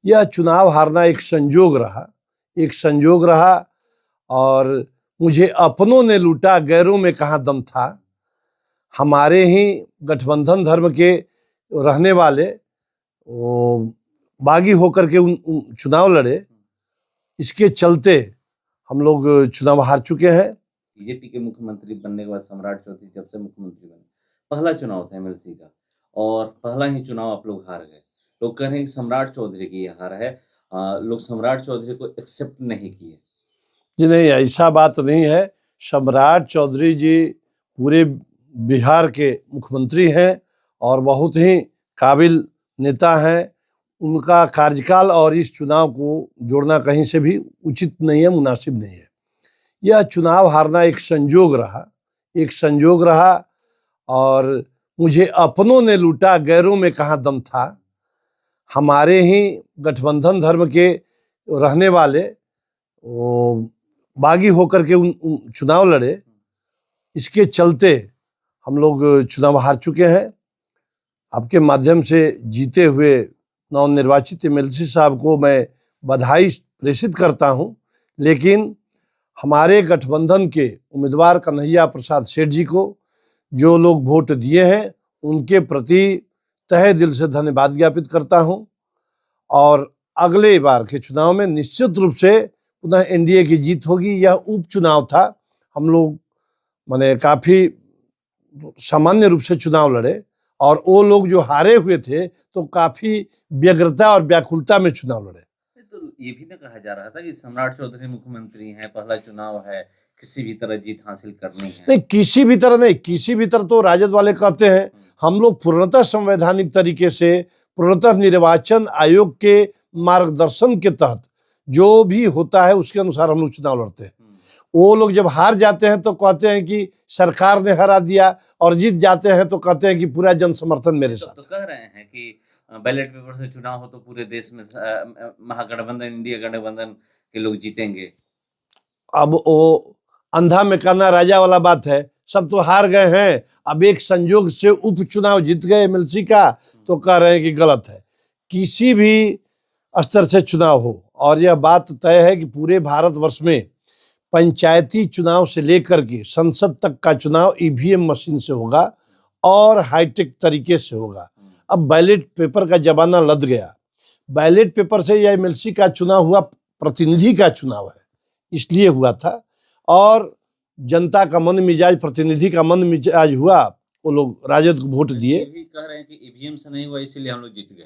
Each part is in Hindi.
यह चुनाव हारना एक संजोग रहा और मुझे अपनों ने लूटा, गैरों में कहाँ दम था। हमारे ही गठबंधन धर्म के रहने वाले बागी होकर के उन चुनाव लड़े, इसके चलते हम लोग चुनाव हार चुके हैं। बीजेपी के मुख्यमंत्री बनने के बाद सम्राट चौधरी जब से मुख्यमंत्री बने, पहला चुनाव था एमएलसी का और पहला ही चुनाव आप लोग हार गए। लोग कह रहे हैं कि सम्राट चौधरी की ये हार है, लोग सम्राट चौधरी को एक्सेप्ट नहीं किए। जी नहीं, ऐसा बात नहीं है। सम्राट चौधरी जी पूरे बिहार के मुख्यमंत्री हैं और बहुत ही काबिल नेता हैं। उनका कार्यकाल और इस चुनाव को जोड़ना कहीं से भी उचित नहीं है, मुनासिब नहीं है। यह चुनाव हारना एक संजोग रहा और मुझे अपनों ने लूटा, गैरों में कहाँ दम था। हमारे ही गठबंधन धर्म के रहने वाले बागी होकर के उन चुनाव लड़े, इसके चलते हम लोग चुनाव हार चुके हैं। आपके माध्यम से जीते हुए नवनिर्वाचित एमएलसी साहब को मैं बधाई प्रेषित करता हूं, लेकिन हमारे गठबंधन के उम्मीदवार कन्हैया प्रसाद सेठ जी को जो लोग वोट दिए हैं उनके प्रति तहे दिल से धन्यवाद ज्ञापित करता हूं और अगले बार के चुनाव में निश्चित रूप से पुनः एनडीए की जीत होगी। यह उपचुनाव था, हम लोग माने काफ़ी सामान्य रूप से चुनाव लड़े और वो लोग जो हारे हुए थे तो काफ़ी व्यग्रता और व्याकुलता में चुनाव लड़े। तो ये भी ना कहा जा रहा था कि सम्राट चौधरी मुख्यमंत्री हैं, पहला चुनाव है, किसी भी तरह जीत हासिल करनी है। नहीं, किसी भी तरह तो राजद वाले कहते हैं। हम लोग पूर्णतः संवैधानिक तरीके से, पूर्णतः निर्वाचन आयोग के मार्गदर्शन के तहत जो भी होता है उसके अनुसार हम लोग चुनाव लड़ते हैं। वो लोग जब हार जाते हैं तो कहते हैं कि सरकार ने हरा दिया और जीत जाते हैं तो कहते हैं कि पूरा जन समर्थन मेरे साथ। तो कह रहे हैं कि बैलेट पेपर से चुनाव हो तो पूरे देश में महागठबंधन, इंडिया गठबंधन के लोग जीतेंगे। अब वो अंधा में कहना राजा वाला बात है। सब तो हार गए हैं, अब एक संजोग से उपचुनाव जीत गए एमएलसी का तो कह रहे हैं कि गलत है। किसी भी स्तर से चुनाव हो, और यह बात तय है कि पूरे भारतवर्ष में पंचायती चुनाव से लेकर के संसद तक का चुनाव ईवीएम मशीन से होगा और हाईटेक तरीके से होगा। अब बैलेट पेपर का जमाना लद गया। बैलेट पेपर से यह एमएलसी का चुनाव हुआ, प्रतिनिधि का चुनाव है इसलिए हुआ था, और जनता का मन मिजाज, प्रतिनिधि का मन मिजाज हुआ, वो लोग राजद को वोट दिए। ये भी कह रहे हैं कि ईवीएम से नहीं हुआ इसलिए हम लोग जीत गए।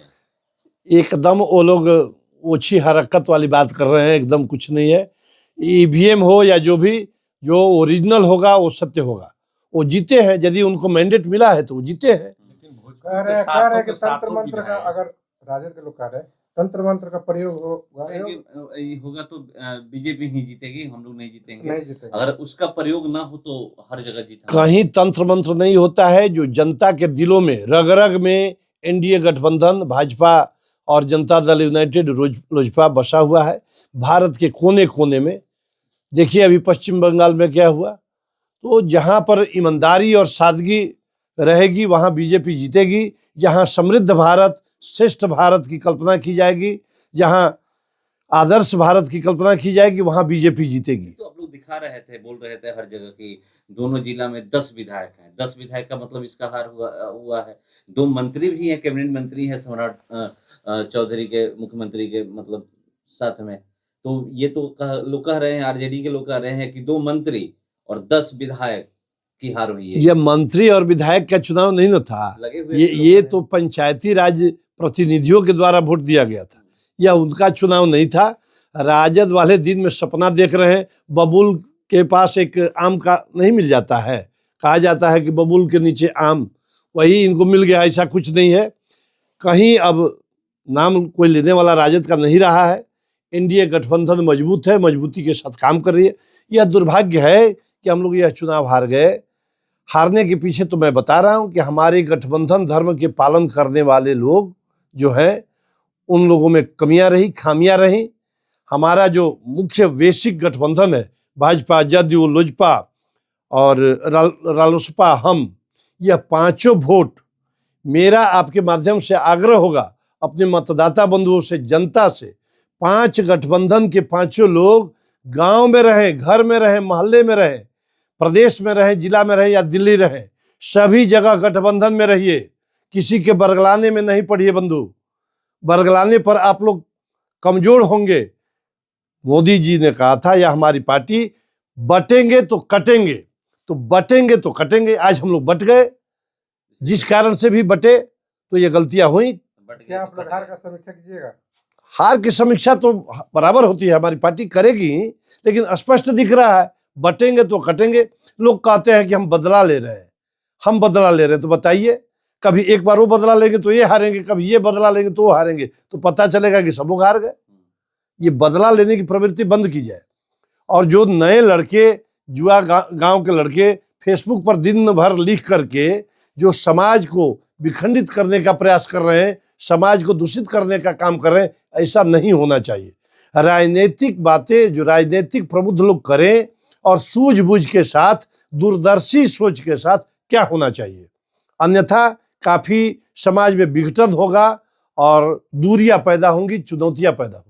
एकदम वो लोग ओछी हरकत वाली बात कर रहे हैं, एकदम कुछ नहीं है। ईवीएम हो या जो भी, जो ओरिजिनल होगा वो सत्य होगा। वो जीते हैं, यदि उनको मैंडेट मिला है तो वो जीते हैं। कह रहे हैं कि तंत्र मंत्र का, अगर राजद के लोग कह रहे हैं तंत्र मंत्र का प्रयोग होगा तो बीजेपी ही जीतेगी, हम लोग नहीं जीतेंगे। अगर उसका प्रयोग ना हो तो हर जगह जीता। कहीं तंत्र मंत्र नहीं होता है। जो जनता के दिलों में, रग रग में एनडीए गठबंधन, भाजपा और जनता दल यूनाइटेड, लोजपा बसा हुआ है। भारत के कोने कोने में देखिए, अभी पश्चिम बंगाल में क्या हुआ। तो जहाँ पर ईमानदारी और सादगी रहेगी वहाँ बीजेपी जीतेगी। जहाँ समृद्ध भारत, श्रेष्ठ भारत की कल्पना की जाएगी, जहाँ आदर्श भारत की कल्पना की जाएगी, वहाँ बीजेपी जीतेगी। तो आप लोग दिखा रहे थे, बोल रहे थे हर जगह की दोनों जिला में 10 विधायक हैं। 10 विधायक का मतलब इसका हार हुआ है। 2 मंत्री भी हैं, कैबिनेट मंत्री हैं सम्राट चौधरी के, मुख्यमंत्री के मतलब साथ में। तो ये तो लोग कह रहे हैं, आरजेडी के लोग कह रहे हैं कि 2 मंत्री और 10 विधायक की हार हुई है। ये मंत्री और विधायक का चुनाव नहीं न था, ये तो पंचायती राज प्रतिनिधियों के द्वारा वोट दिया गया था। यह उनका चुनाव नहीं था। राजद वाले दिन में सपना देख रहे हैं। बबूल के पास एक आम का नहीं मिल जाता है, कहा जाता है कि बबूल के नीचे आम, वही इनको मिल गया। ऐसा कुछ नहीं है। कहीं अब नाम कोई लेने वाला राजद का नहीं रहा है। एनडीए गठबंधन मजबूत है, मजबूती के साथ काम कर रही है। यह दुर्भाग्य है कि हम लोग यह चुनाव हार गए। हारने के पीछे तो मैं बता रहा हूं कि हमारे गठबंधन धर्म के पालन करने वाले लोग जो हैं, उन लोगों में कमियां रही, खामियां रही। हमारा जो मुख्य वैश्विक गठबंधन है, भाजपा, जदयू, लोजपा और रालोसपा, हम, यह 5 वोट मेरा आपके माध्यम से आग्रह होगा अपने मतदाता बंधुओं से, जनता से, 5 गठबंधन के 5 लोग गांव में रहें, घर में रहें, मोहल्ले में रहें, प्रदेश में रहें, जिला में रहें या दिल्ली रहें, सभी जगह गठबंधन में रहिए। किसी के बरगलाने में नहीं पड़िए बंधु, बरगलाने पर आप लोग कमजोर होंगे। मोदी जी ने कहा था, या हमारी पार्टी, बटेंगे तो कटेंगे, तो बटेंगे तो कटेंगे। आज हम लोग बट गए, जिस कारण से भी बटे तो ये गलतियां हुई। क्या आप लोग हार का समीक्षा कीजिएगा? हार की समीक्षा तो बराबर होती है, हमारी पार्टी करेगी, लेकिन स्पष्ट दिख रहा है बटेंगे तो कटेंगे। लोग कहते हैं कि हम बदला ले रहे हैं, हम बदला ले रहे हैं, तो बताइए, कभी एक बार वो बदला लेंगे तो ये हारेंगे, कभी ये बदला लेंगे तो वो हारेंगे, तो पता चलेगा कि सब लोग हार गए। ये बदला लेने की प्रवृत्ति बंद की जाए। और जो नए लड़के, जुआ गांव के लड़के फेसबुक पर दिन भर लिख करके जो समाज को विखंडित करने का प्रयास कर रहे हैं, समाज को दूषित करने का काम कर रहे हैं, ऐसा नहीं होना चाहिए। राजनीतिक बातें जो राजनीतिक प्रबुद्ध लोग करें, और सूझबूझ के साथ, दूरदर्शी सोच के साथ क्या होना चाहिए, अन्यथा काफी समाज में विघटन होगा और दूरियां पैदा होंगी, चुनौतियां पैदा होंगी।